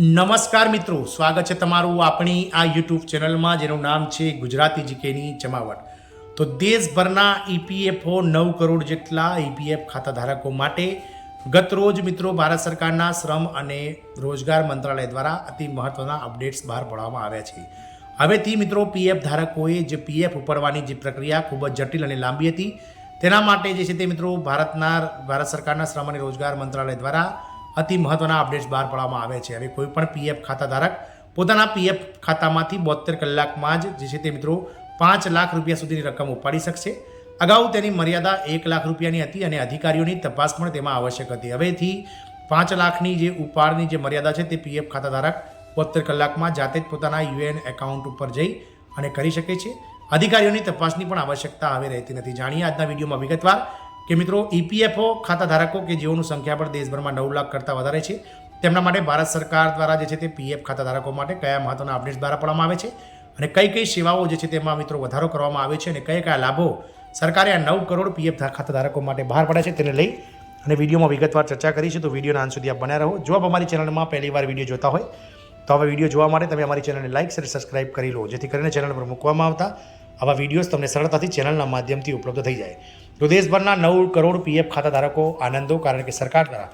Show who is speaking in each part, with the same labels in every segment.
Speaker 1: નમસ્કાર મિત્રો, સ્વાગત છે તમારું આપણી આ યુટ્યુબ ચેનલમાં જેનું નામ છે ગુજરાતી જીકેની જમાવટ. તો દેશભરના ઈપીએફઓ 9 કરોડ જેટલા ઈપીએફ ખાતા ધારકો માટે ગત રોજ મિત્રો ભારત સરકારના શ્રમ અને રોજગાર મંત્રાલય દ્વારા અતિ મહત્વના અપડેટ્સ બહાર પાડવામાં આવ્યા છે. હવેથી મિત્રો પીએફ ધારકોએ જે પીએફ ઉપાડવાની જે પ્રક્રિયા ખૂબ જ જટિલ અને લાંબી હતી તેના માટે જે છે તે મિત્રો ભારત સરકારના શ્રમ અને રોજગાર મંત્રાલય દ્વારા અતિ મહત્વના અપડેટ્સ બહાર પાડવામાં આવે છે. હવે કોઈ પણ પીએફ ખાતા ધારક પોતાના પીએફ ખાતામાંથી 72 કલાકમાં જ જે છે તે મિત્રો 5 લાખ રૂપિયા સુધીની રકમ ઉપાડી શકશે. અગાઉ તેની મર્યાદા 1 લાખ રૂપિયાની હતી અને અધિકારીઓની તપાસ પણ તેમાં આવશ્યક હતી. હવેથી 5 લાખની જે ઉપાડની જે મર્યાદા છે તે પીએફ ખાતા ધારક 72 કલાકમાં જાતે જ પોતાના યુએએન એકાઉન્ટ ઉપર જઈ અને કરી શકે છે. અધિકારીઓની તપાસની પણ આવશ્યકતા હવે રહેતી નથી. જાણીએ આજના વિડીયોમાં વિગતવાર કે મિત્રો ઈપીએફઓ ખાતા ધારકો કે જેઓનું સંખ્યાબળ દેશભરમાં 9 લાખ કરતાં વધારે છે તેમના માટે ભારત સરકાર દ્વારા જે છે તે પીએફ ખાતા ધારકો માટે કયા મહત્વના અપડેટ્સ બહાર પાડવામાં આવે છે અને કઈ કઈ સેવાઓ જે છે તેમાં મિત્રો વધારો કરવામાં આવે છે અને કયા કયા લાભો સરકારે આ 9 કરોડ પીએફ ખાતા ધારકો માટે બહાર પાડ્યા છે તેને લઈ અને વિડીયોમાં વિગતવાર ચર્ચા કરીશું. તો વિડીયોના અંત સુધી આપ બન્યા રહો. જો આપ અમારી ચેનલમાં પહેલીવાર વિડીયો જોતા હોય તો આવા વિડીયો જોવા માટે તમે અમારી ચેનલને લાઇક અને સબસ્ક્રાઇબ કરી લો, જેથી કરીને ચેનલ પર મૂકવામાં આવતા આવા વિડીયોઝ તમને સરળતાથી ચેનલના માધ્યમથી ઉપલબ્ધ થઈ જાય. તો દેશભરના 9 કરોડ પીએફ ખાતા ધારકો આનંદો, કારણ કે સરકાર દ્વારા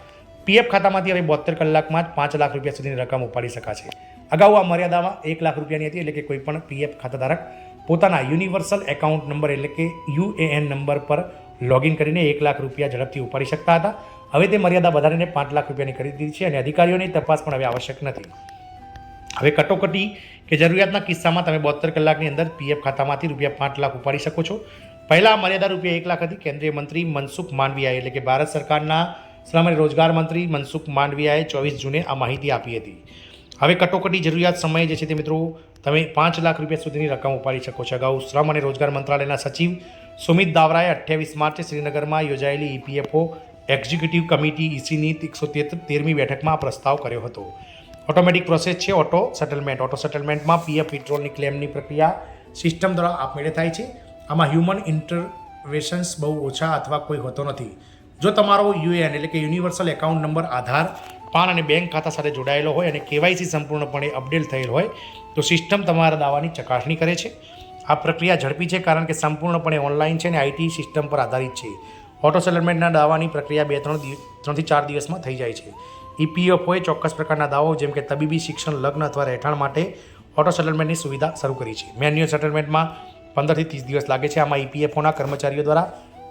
Speaker 1: પીએફ ખાતામાંથી હવે 72 કલાકમાં જ 5 લાખ રૂપિયા સુધીની રકમ ઉપાડી શકાશે. અગાઉ આ મર્યાદામાં 1 લાખ રૂપિયાની હતી, એટલે કે કોઈ પણ પીએફ ખાતા ધારક પોતાના યુનિવર્સલ એકાઉન્ટ નંબર એટલે કે યુએએન નંબર પર લોગિન કરીને 1 લાખ રૂપિયા ઝડપથી ઉપાડી શકતા હતા. હવે તે મર્યાદા વધારીને 5 લાખ રૂપિયાની કરી દીધી છે અને અધિકારીઓની તપાસ પણ હવે આવશ્યક નથી. હવે કટોકટી કે જરૂરિયાતના કિસ્સામાં તમે 72 કલાકની અંદર પીએફ ખાતામાંથી રૂપિયા 5 લાખ ઉપાડી શકો છો. પહેલા મર્યાદા રૂપિયા 1 લાખ હતી. કેન્દ્રીય મંત્રી મનસુખ માંડવિયાએ એટલે કે ભારત સરકારના શ્રમ અને રોજગાર મંત્રી મનસુખ માંડવિયાએ 24 જૂને આ માહિતી આપી હતી. હવે કટોકટી જરૂરિયાત સમયે જે છે તે મિત્રો તમે 5 લાખ રૂપિયા સુધીની રકમ ઉપાડી શકો છો. અગાઉ શ્રમ અને રોજગાર મંત્રાલયના સચિવ સુમિત દાવરાએ 28 માર્ચે શ્રીનગરમાં યોજાયેલી ઈપીએફઓ એક્ઝિક્યુટિવ કમિટી ઇસીની 113મી બેઠકમાં આ પ્રસ્તાવ કર્યો હતો. ઓટોમેટિક પ્રોસેસ છે ઓટો સેટલમેન્ટમાં પીએફ વિથડ્રોલની ક્લેમની પ્રક્રિયા સિસ્ટમ દ્વારા આપમેળે થાય છે. આમાં હ્યુમન ઇન્ટરવેશન્સ બહુ ઓછા અથવા કોઈ હોતો નથી. જો તમારો યુએએન એટલે કે યુનિવર્સલ એકાઉન્ટ નંબર આધાર, પાન અને બેંક ખાતા સાથે જોડાયેલો હોય અને કેવાયસી સંપૂર્ણપણે અપડેટ થયેલ હોય તો સિસ્ટમ તમારા દાવાની ચકાસણી કરે છે. આ પ્રક્રિયા ઝડપી છે કારણ કે સંપૂર્ણપણે ઓનલાઈન છે અને આઈટી સિસ્ટમ પર આધારિત છે. ઓટો સેટલમેન્ટના દાવાની પ્રક્રિયા 3 થી 4 દિવસમાં થઈ જાય છે. ઈપીએફઓએ ચોક્કસ પ્રકારના દાવો જેમ કે તબીબી, શિક્ષણ, લગ્ન અથવા રહેઠાણ માટે ઓટો સેટલમેન્ટની સુવિધા શરૂ કરી છે. મેન્યુઅલ સેટલમેન્ટમાં 15 થી 30 દિવસ લાગે છે. આમાં ઈપીએફઓના કર્મચારીઓ દ્વારા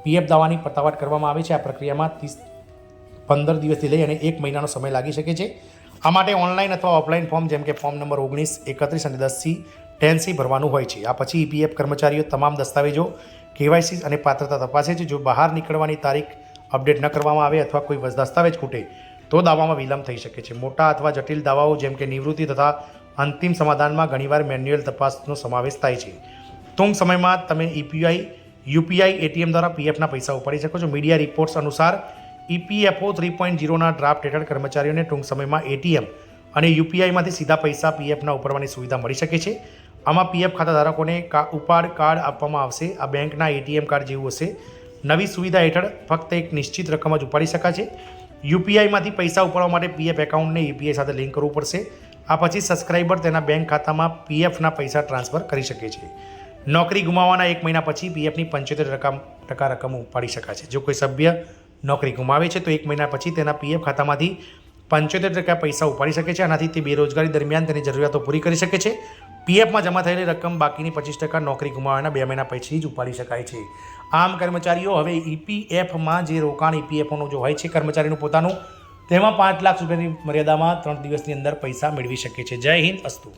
Speaker 1: પીએફ દાવાની પતાવટ કરવામાં આવે છે. આ પ્રક્રિયામાં 15 દિવસથી લઈ અને 1 મહિનાનો સમય લાગી શકે છે. આ માટે ઓનલાઈન અથવા ઓફલાઈન ફોર્મ જેમ કે ફોર્મ નંબર 19, 31 અને 10C ભરવાનું હોય છે. આ પછી ઈપીએફ કર્મચારીઓ તમામ દસ્તાવેજો, કેવાયસી અને પાત્રતા તપાસે છે. જો બહાર નીકળવાની તારીખ અપડેટ ન કરવામાં આવે અથવા કોઈ દસ્તાવેજ ખૂટે તો દાવામાં વિલંબ થઈ શકે છે. મોટા અથવા જટિલ દાવાઓ જેમ કે નિવૃત્તિ તથા અંતિમ સમાધાનમાં ઘણીવાર મેન્યુઅલ તપાસનો સમાવેશ થાય છે. ટૂંક સમયમાં તમે યુપીઆઈ એટીએમ દ્વારા પીએફના પૈસા ઉપાડી શકો છો. મીડિયા રિપોર્ટ્સ અનુસાર ઈપીએફઓ 3.0ના ડ્રાફ્ટ હેઠળ કર્મચારીઓને ટૂંક સમયમાં એટીએમ અને યુપીઆઈમાંથી સીધા પૈસા પીએફના ઉપાડવાની સુવિધા મળી શકે છે. આમાં પીએફ ખાતા ધારકોને ઉપાડ કાર્ડ આપવામાં આવશે. આ બેંકના એટીએમ કાર્ડ જેવું હશે. નવી સુવિધા હેઠળ ફક્ત એક નિશ્ચિત રકમ જ ઉપાડી શકાશે. યુપીઆઈમાંથી પૈસા ઉપાડવા માટે પીએફ એકાઉન્ટને યુપીઆઈ સાથે લિંક કરવું પડશે. આ પછી સબસ્ક્રાઇબર તેના બેંક ખાતામાં પીએફના પૈસા ટ્રાન્સફર કરી શકે છે. નોકરી ગુમાવવાના 1 મહિના પછી પીએફની 75% રકમ ઉપાડી શકાશે. જો કોઈ સભ્ય નોકરી ગુમાવે છે તો 1 મહિના પછી તેના પીએફ ખાતામાંથી 75% પૈસા ઉપાડી શકે છે. આનાથી તે બેરોજગારી દરમિયાન તેની જરૂરિયાતો પૂરી કરી શકે છે. પીએફમાં જમા થયેલી રકમ બાકીની 25% નોકરી ગુમાવવાના 2 મહિના પછી જ ઉપાડી શકાય છે. આમ કર્મચારીઓ હવે ઈપીએફમાં જે રોકાણ ઈપીએફઓનું જો હોય છે કર્મચારીનું પોતાનું, તેમાં 5 લાખ રૂપિયાની મર્યાદામાં 3 દિવસની અંદર પૈસા મેળવી શકે છે. જય હિન્દ, અસ્તુ.